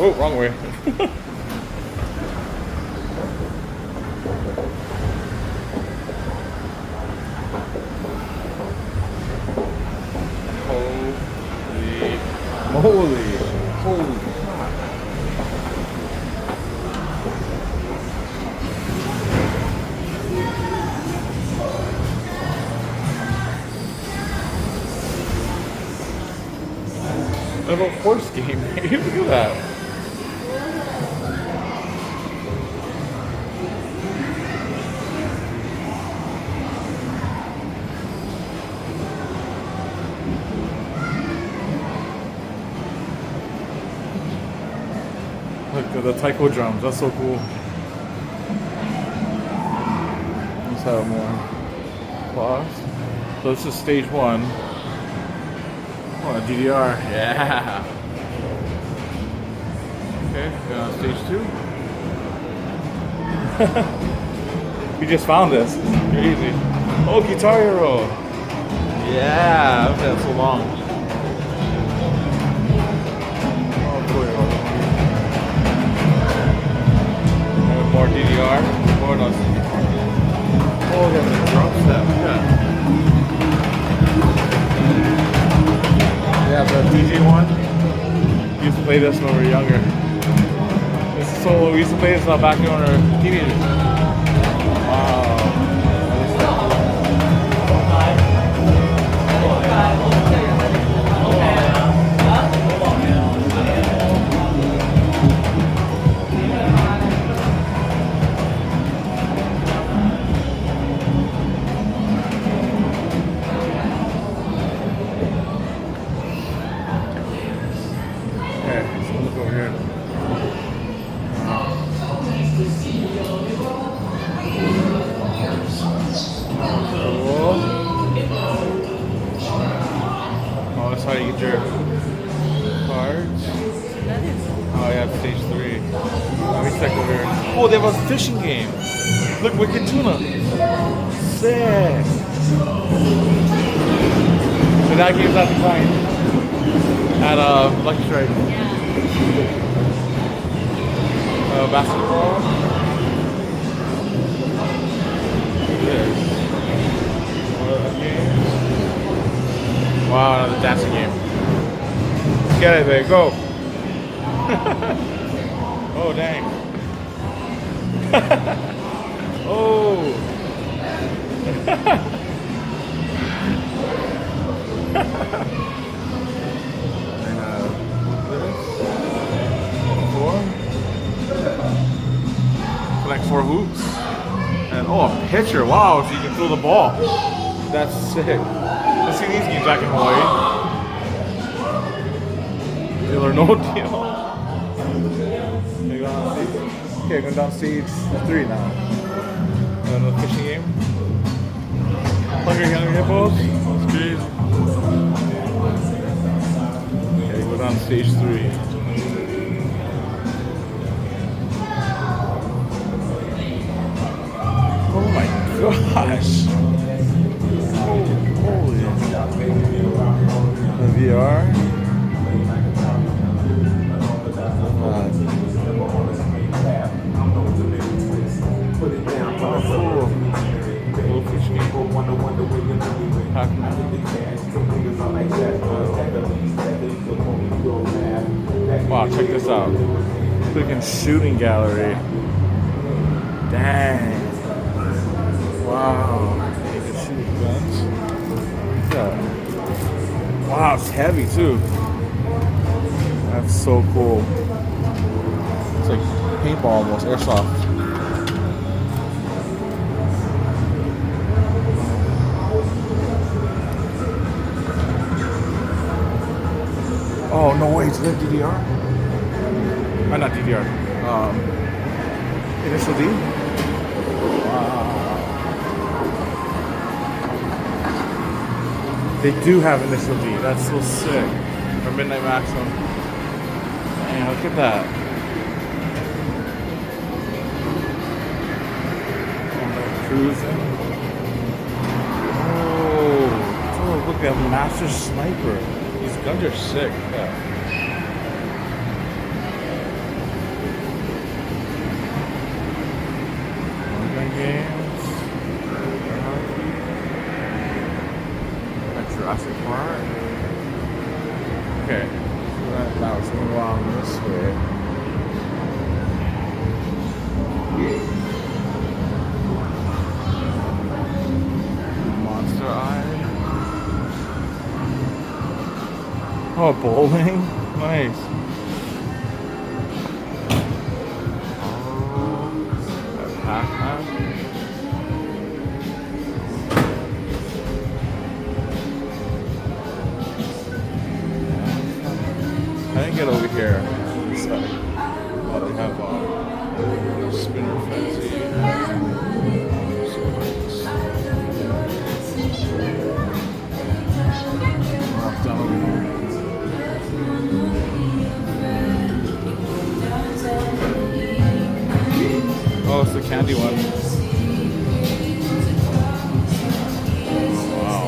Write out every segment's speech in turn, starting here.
Oh, wrong way. Holy crap. Little horse game. Look at that. Look at the taiko drums. That's so cool. Let's have more applause. So this is stage 1. Oh, DDR. Yeah. Okay, stage 2. We just found this. Crazy. Oh, Guitar Hero. Yeah, I've had so long. Oh, cool. More DDR. More on. Oh, they have the drum set. Yeah. Yeah, the DJ one. We used to play this when we were younger. This is so we used to play this back when we were teenagers. Wow. How you get your cards? Oh yeah, stage 3. Let me check over here. Oh, they have a fishing game. Look, Wicked Tuna. Sick. So that game's at the time at Lucky Strike. Basketball. Yes. Wow, another dancing game. Get it, babe. Go. Oh, dang. Oh. Collect 4 hoops. And oh, a pitcher. Wow, so you can throw the ball. That's sick. Let's see these games back in Hawaii. Deal or no deal. Okay, going down stage 3 now. Another fishing game. Hungry Hippos. It's okay, go down stage 3. Oh my gosh. Holy. The VR. Wow, check this out. Freaking shooting gallery. Dang. Wow. You can shoot guns. Yeah. Wow, it's heavy too. That's so cool. It's like paintball almost, airsoft. Oh, no way, is that DDR? Not DDR. Initial D? Wow. They do have Initial D. That's so sick. Or Midnight Maximum. Man, look at that. Cruising. Oh, look at Master Sniper. These guns are sick. Yeah. Okay. That was wrong this way. Monster Eye. Oh, bowling. Nice. Oh, Pac-Man. I didn't get over here. So, oh, they have spinner fancy. Walk down over here. Oh, it's the candy one. Wow.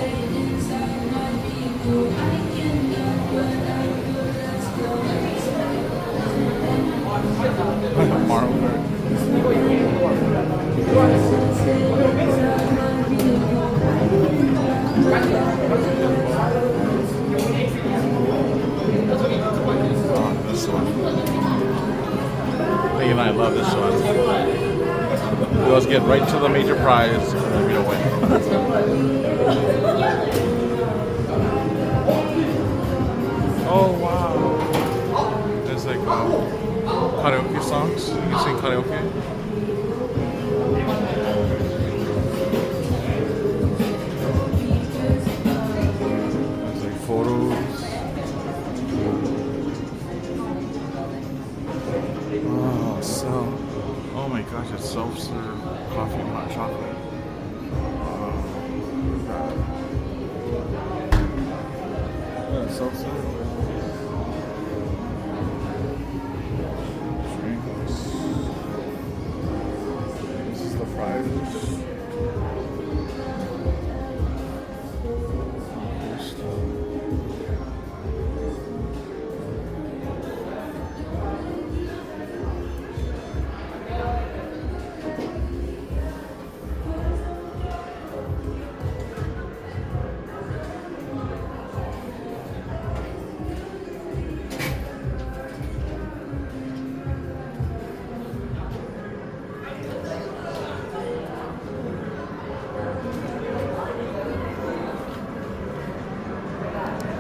Mario Kart. Oh, this one. Lee and I love this one. Let's get right to the major prize and then we don't win. Oh wow. There's like karaoke songs. You can sing karaoke. There's like photos. Oh, so. Oh my gosh, it's self-serve coffee and hot chocolate. Self-serve.